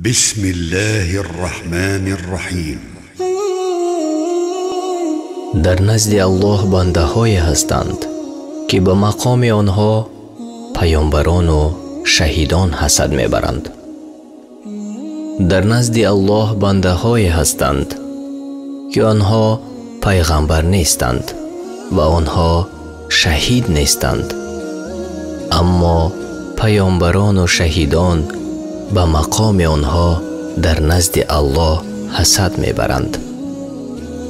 بسم الله الرحمن الرحیم. در نزد الله بنده های هستند که به مقام آنها پیامبران و شهیدان حسد میبرند. در نزد الله بنده های هستند که آنها پیغمبر نیستند و آنها شهید نیستند، اما پیامبران و شهیدان به مقام آنها در نزد الله حسد میبرند.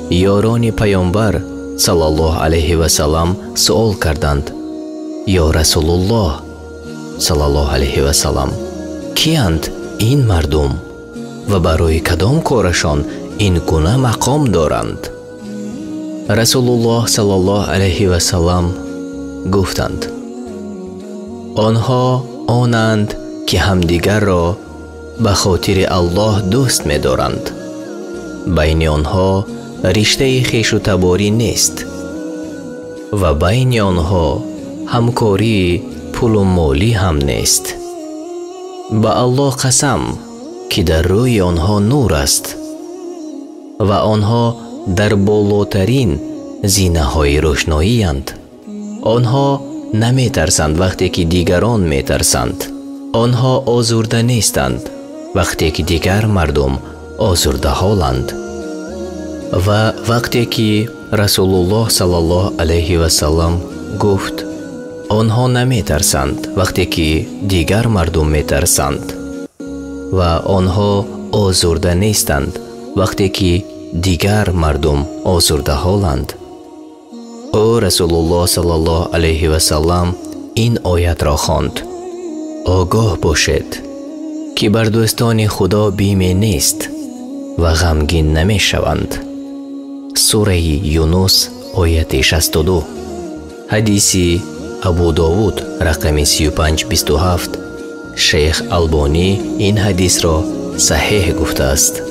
یاران پیامبر صلی الله علیه و سلم سؤال کردند: یا رسول الله صلی الله علیه و سلم، کیند این مردم و برای کدام کارشان این گونه مقام دارند؟ رسول الله صلی الله علیه و سلم گفتند: آنها آنند که همدیگر را به خاطر الله دوست می دارند. بین آنها رشته خویش و تباری نیست و بین آنها همکاری پول و مالی هم نیست. به الله قسم که در روی آنها نور است و آنها در بالاترین زینه های روشنایی اند. آنها نمی ترسند وقتی که دیگران می ترسند. آنها آزرده نیستند وقتی که دیگر مردم آزرده حالند. و وقتی که رسول الله صلی الله علیه و سلم گفت آنها نمی ترسند وقتی که دیگر مردم می ترسند و آنها آزرده نیستند وقتی که دیگر مردم آزرده حالند، او رسول الله صلی الله علیه و سلم این آیت را خواند: آگاه باشید که بر دوستان خدا بیمه نیست و غمگین نمی شوند. سوره یونس آیت 62. حدیث ابو داود رقم 3527. شیخ البانی این حدیث را صحیح گفته است.